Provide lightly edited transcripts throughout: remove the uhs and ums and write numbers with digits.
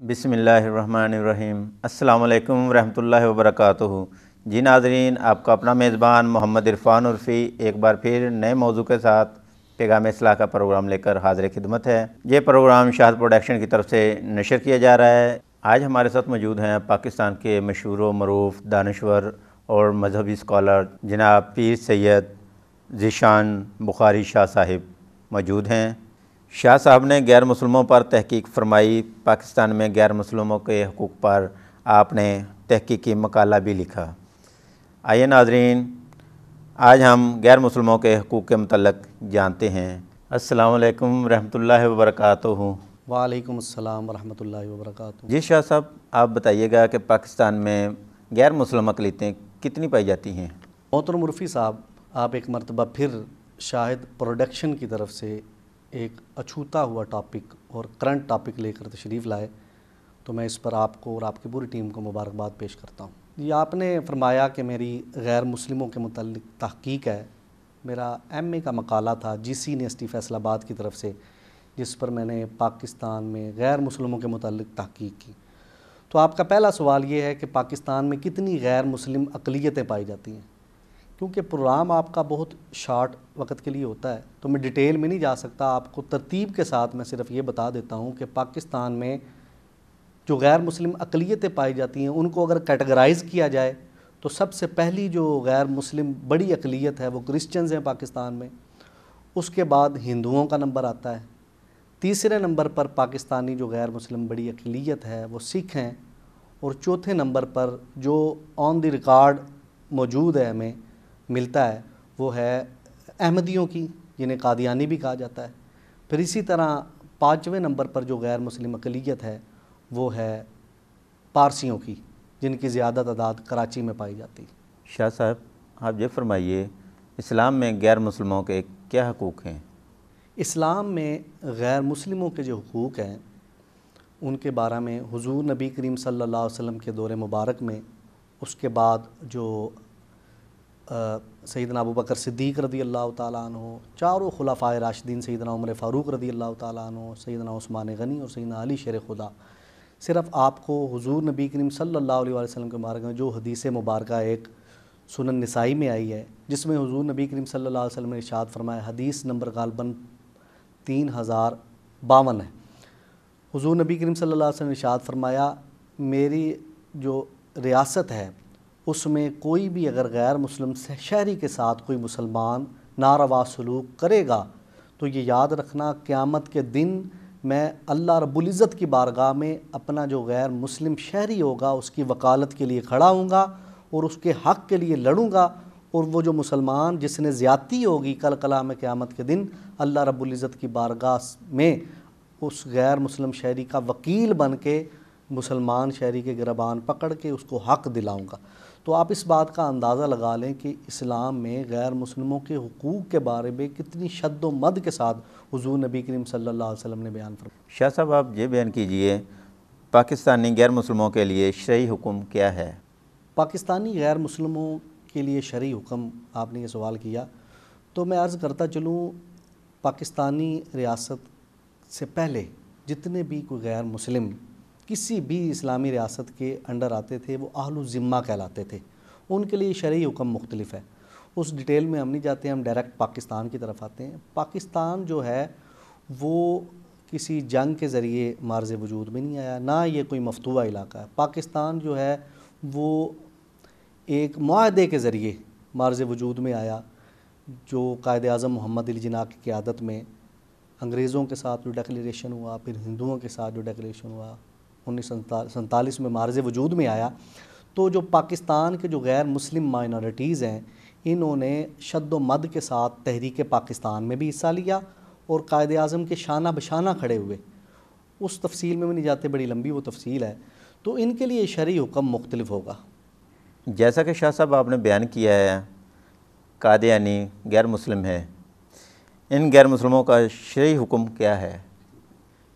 बिस्मिल्लाहिर्रहमानिर्रहीम। अस्सलामु अलैकुम रहमतुल्लाहि व बरकातुहू। जी नाज़रीन, आपका अपना मेज़बान मोहम्मद इरफान उर्फ़ी एक बार फिर नए मौजू के साथ पैगाम इस्लाह का प्रोग्राम लेकर हाज़िर खिदमत है। ये प्रोग्राम शाहद प्रोडक्शन की तरफ से नशर किया जा रहा है। आज हमारे साथ मौजूद हैं पाकिस्तान के मशहूर व मरूफ दानश्वर और मजहबी स्कॉलर जनाब पीर सैयद ज़ीशान बुखारी शाह साहिब मौजूद हैं। शाह साहब ने गैर मुसलमों पर तहकीक फरमाई। पाकिस्तान में गैर मुसलमों के हकूक़ पर आपने तहकीकी मकाला भी लिखा। आइए नाज़रीन, आज हम गैर मुसलमों के हकूक़ के मतलब जानते हैं। अस्सलामु अलैकुम रहमतुल्लाहि व बरकातुहू। वालेकुम अस्सलाम व रहमतुल्लाहि व बरकातुहू। जी शाह साहब, आप बताइएगा कि पाकिस्तान में गैर मुसलम अक़लियतें कितनी पाई जाती हैं? मोहतरम उर्फ़ी साहब, आप एक मरतबा फिर शाहिद प्रोडक्शन की तरफ से एक अछूता हुआ टॉपिक और करंट टॉपिक लेकर तशरीफ़ लाए, तो मैं इस पर आपको और आपकी पूरी टीम को मुबारकबाद पेश करता हूँ। ये आपने फरमाया कि मेरी गैर मुस्लिमों के मुताल्लिक़ तहक़ीक़ है। मेरा MA का मकाला था GC यूनिवर्सिटी फैसलाबाद की तरफ से, जिस पर मैंने पाकिस्तान में गैर मुस्लिमों के मुताल्लिक़ तहक़ीक़ की। तो आपका पहला सवाल ये है कि पाकिस्तान में कितनी गैर मुस्लिम अक़लियतें पाई जाती हैं। क्योंकि प्रोग्राम आपका बहुत शार्ट वक्त के लिए होता है, तो मैं डिटेल में नहीं जा सकता। आपको तरतीब के साथ मैं सिर्फ ये बता देता हूँ कि पाकिस्तान में जो गैर मुस्लिम अक़लियतें पाई जाती हैं, उनको अगर कैटेगराइज़ किया जाए तो सबसे पहली जो गैर मुस्लिम बड़ी अक़लियत है वो क्रिश्चियंस हैं पाकिस्तान में। उसके बाद हिंदुओं का नंबर आता है। तीसरे नंबर पर पाकिस्तानी जो गैर मुस्लिम बड़ी अक़लियत है वो सिख हैं। और चौथे नंबर पर जो ऑन द रिकॉर्ड मौजूद है, हमें मिलता है, वो है अहमदियों की, जिन्हें कादियानी भी कहा जाता है। फिर इसी तरह पाँचवें नंबर पर जो गैर मुस्लिम अक़लियत है वो है पारसियों की, जिनकी ज़्यादा तादाद कराची में पाई जाती है। शाह साहब, आप ये फरमाइए, इस्लाम में गैर मुसलमों के क्या हकूक़ हैं? इस्लाम में गैर मुस्लिमों के जो हकूक़ हैं उनके बारे में हुज़ूर नबी करीम सल्लल्लाहु अलैहि वसल्लम के दौर मुबारक में, उसके बाद जो सैयदना अबू बकर सिद्दीक़ रज़ी अल्लाह ताला अन्हु, चारों खुलाफ़ाए राशिदीन सैयदना उमर फ़ारूक रज़ी अल्लाह ताला अन्हु, सैयदना उस्मान गनी और सैयदना अली शेर खुदा, सिर्फ़ आपको हुज़ूर नबी करीम सल्लल्लाहु अलैहि वसल्लम के बारे में जो हदीस मुबारक एक सुनन निसाई में आई है, जिसमें हुज़ूर नबी करीम सल्लल्लाहु अलैहि वसल्लम ने इरशाद फरमाया, हदीस नंबर गालबन 3052 है। हुज़ूर नबी करीम सल्लल्लाहु अलैहि वसल्लम ने इरशाद फरमाया, मेरी जो रियासत है उसमें कोई भी अगर गैर मुस्लिम शहरी के साथ कोई मुसलमान नारवा सलूक करेगा तो ये याद रखना, क़यामत के दिन मैं अल्लाह रब्बुल इज़्ज़त की बारगाह में अपना जो गैर मुस्लिम शहरी होगा उसकी वकालत के लिए खड़ा हूँगा और उसके हक़ के लिए लड़ूँगा। और वो जो मुसलमान जिसने ज़्यादती होगी कल क़यामत क़यामत के दिन अल्लाह रब्बुल इज़्ज़त की बारगाह में उस गैर मुस्लिम शहरी का वकील बन के मुसलमान शहरी के गिरबान पकड़ के उसको हक़ दिलाऊँगा। तो आप इस बात का अंदाज़ा लगा लें कि इस्लाम में गैर मुस्लिमों के हुकूक़ के बारे में कितनी शद्दो मद के साथ हुज़ूर नबी करीम सल्लल्लाहु अलैहि वसल्लम ने बयान फरमाया। शाह साहब, आप ये बयान कीजिए, पाकिस्तानी गैर मुसलमों के लिए शरई हुक्म क्या है? पाकिस्तानी गैर मुस्लिमों के लिए शरई हुक्म, आपने ये सवाल किया तो मैं अर्ज़ करता चलूँ, पाकिस्तानी रियासत से पहले जितने भी कोई गैर मुस्लिम किसी भी इस्लामी रियासत के अंडर आते थे वो अहलु ज़िम्मा कहलाते थे। उनके लिए शरई हुक्म मुख्तलिफ है। उस डिटेल में हम नहीं जाते, हम डायरेक्ट पाकिस्तान की तरफ आते हैं। पाकिस्तान जो है वो किसी जंग के ज़रिए मार्ज़ वजूद में नहीं आया, ना ये कोई मफतूहा इलाका है। पाकिस्तान जो है वो एक मुआहदे के ज़रिए मार्ज़ वजूद में आया, जो कायद आज़म मोहम्मद अली जिन्ना की क़यादत में अंग्रेज़ों के साथ जो डिक्लेरेशन हुआ, फिर हिंदुओं के साथ जो डिक्लेरेशन हुआ 1947 में मार्ज़ वजूद में आया। तो जो पाकिस्तान के जो गैर मुस्लिम माइनॉरिटीज़ हैं, इन्होंने शद्दो मद के साथ तहरीक पाकिस्तान में भी हिस्सा लिया और कायद आज़म के शाना बशाना खड़े हुए। उस तफसील में भी नहीं जाते, बड़ी लंबी वो तफसील है। तो इनके लिए शरई हुक्म मुख्तलिफ होगा। जैसा कि शाह साहब आपने बयान किया है, कादियानी गैर मुस्लिम है, इन गैर मुस्लिमों का शरई हुक्म क्या है?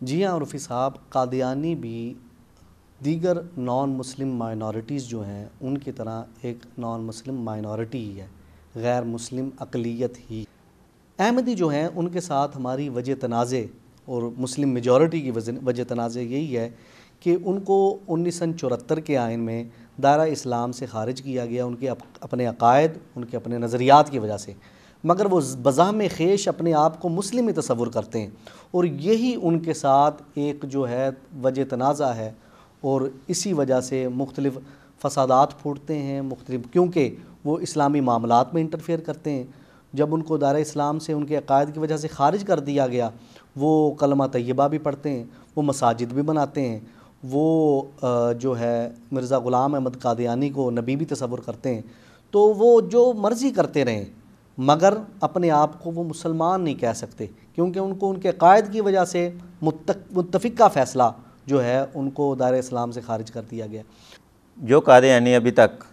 जी हाँ उर्फ़ी साहब, कादियानी भी दीगर नॉन मुस्लिम माइनॉरिटीज़ जो हैं उनकी तरह एक नॉन मुस्लिम माइनॉरिटी ही है, गैर मुस्लिम अक़लियत ही। अहमदी जो हैं उनके साथ हमारी वजह तनाज़े और मुस्लिम मेजॉरिटी की वजह तनाज़े यही है کہ ان کو 1974 کے آئین میں دائرہ اسلام سے خارج کیا گیا، ان کے اپنے عقائد، ان کے اپنے نظریات کی وجہ سے، مگر وہ بزعم خیش اپنے آپ کو مسلم ہی تصور کرتے ہیں، اور یہی ان کے ساتھ ایک جو ہے وجہ تنازع ہے، اور اسی وجہ سے مختلف فسادات پھوٹتے ہیں مختلف، کیونکہ وہ اسلامی معاملات میں انٹرفیئر کرتے ہیں۔ جب ان کو دائرہ اسلام سے ان کے عقائد کی وجہ سے خارج کر دیا گیا، وہ کلمہ طیبہ بھی پڑھتے ہیں، وہ مساجد بھی بناتے ہیں، وہ جو ہے مرزا غلام احمد قادیانی کو نبی بھی تصور کرتے ہیں، تو وہ جو مرضی کرتے رہیں مگر اپنے آپ کو وہ مسلمان نہیں کہہ سکتے، کیونکہ ان کو ان کے عقائد کی وجہ سے متفقہ فیصلہ جو ہے ان کو دائرہ اسلام سے خارج کر دیا گیا۔ جو قادیانی ابھی تک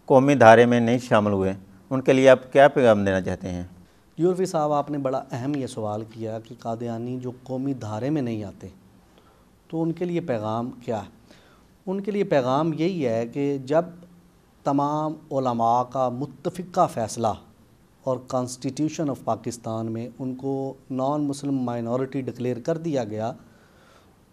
قومی دھارے میں نہیں شامل ہوئے، ان کے لیے آپ کیا پیغام دینا چاہتے ہیں؟ عرفی صاحب، آپ نے بڑا اہم یہ سوال کیا کہ قادیانی جو قومی دھارے میں نہیں آتے تو ان کے لیے پیغام کیا ہے؟ ان کے لیے پیغام یہی ہے کہ جب تمام علماء کا متفقہ فیصلہ اور کانسٹیٹیوشن آف پاکستان میں ان کو نان مسلم مائنورٹی ڈکلیئر کر دیا گیا،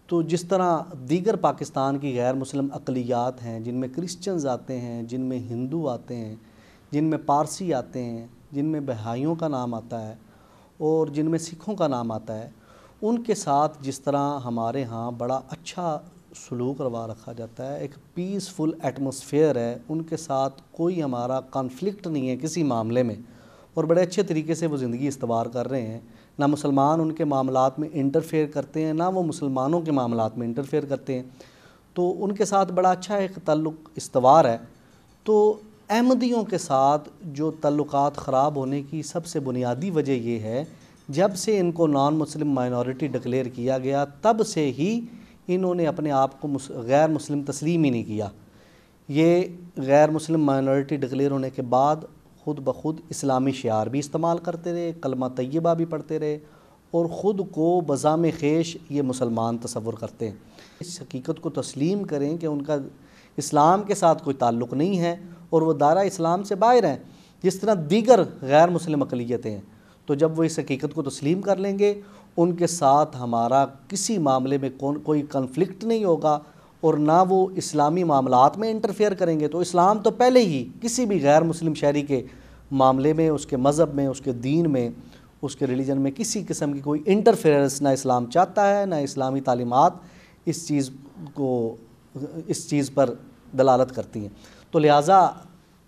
تو جس طرح دیگر پاکستان کی غیر مسلم اقلیات ہیں، جن میں کرسچنز آتے ہیں، جن میں ہندو آتے ہیں، جن میں پارسی آتے ہیں، جن میں بہائیوں کا نام آتا ہے اور جن میں سکھوں کا نام آتا ہے، ان کے ساتھ جس طرح ہمارے ہاں بڑا اچھا سلوک روا رکھا جاتا ہے، ایک پیسفل ایٹماسفیئر ہے، ان کے ساتھ کوئی ہمارا کانفلکٹ نہیں ہے کسی معاملے میں، اور بڑے اچھے طریقے سے وہ زندگی استوار کر رہے ہیں۔ نہ مسلمان ان کے معاملات میں انٹرفیئر کرتے ہیں، نہ وہ مسلمانوں کے معاملات میں انٹرفیئر کرتے ہیں، تو ان کے ساتھ بڑا اچھا ایک تعلق استوار ہے۔ تو احمدیوں کے ساتھ جو تعلقات خراب ہونے کی سب سے بنیادی وجہ یہ ہے، جب سے ان کو نان مسلم مائنورٹی ڈکلیئر کیا گیا تب سے ہی انہوں نے اپنے آپ کو غیر مسلم تسلیم ہی نہیں کیا۔ یہ غیر مسلم مائنورٹی ڈکلیئر ہونے کے بعد خود بخود اسلامی شعار بھی استعمال کرتے رہے، کلمہ طیبہ بھی پڑھتے رہے، اور خود کو بزعم خیش یہ مسلمان تصور کرتے ہیں۔ اس حقیقت کو تسلیم کریں کہ ان کا اسلام کے ساتھ کوئی تعلق نہیں ہے اور وہ دائرہ اسلام سے باہر ہیں، جس طرح دیگر غیر مسلم اقلیتیں ہیں۔ تو جب وہ اس حقیقت کو تسلیم کر لیں گے، ان کے ساتھ ہمارا کسی معاملے میں کوئی کنفلکٹ نہیں ہوگا، اور نہ وہ اسلامی معاملات میں انٹرفیئر کریں گے۔ تو اسلام تو پہلے ہی کسی بھی غیر مسلم شہری کے معاملے میں، اس کے مذہب میں، اس کے دین میں، اس کے ریلیجن میں کسی قسم کی کوئی انٹرفیئرنس نہ اسلام چاہتا ہے، نہ اسلامی تعلیمات اس چیز پر دلالت کرتی ہیں۔ تو لہٰذا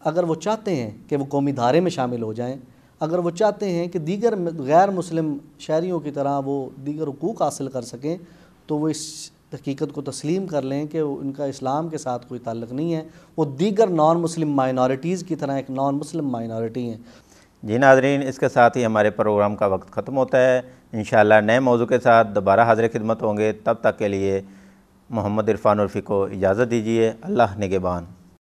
اگر وہ چاہتے ہیں کہ وہ قومی دھارے میں شامل ہو جائیں، اگر وہ چاہتے ہیں کہ دیگر غیر مسلم شہریوں کی طرح وہ دیگر حقوق حاصل کر سکیں، تو وہ اس حقیقت کو تسلیم کر لیں کہ ان کا اسلام کے ساتھ کوئی تعلق نہیں ہے، وہ دیگر نان مسلم مائنورٹیز کی طرح ایک نان مسلم مائنورٹی ہیں۔ جی ناظرین، اس کے ساتھ ہی ہمارے پروگرام کا وقت ختم ہوتا ہے۔ انشاءاللہ نئے موضوع کے ساتھ دوبارہ حاضر خدمت ہوں گے، تب تک کے لیے محمد عرفان عرفی کو اجازت دیجیے۔ اللہ نگہبان۔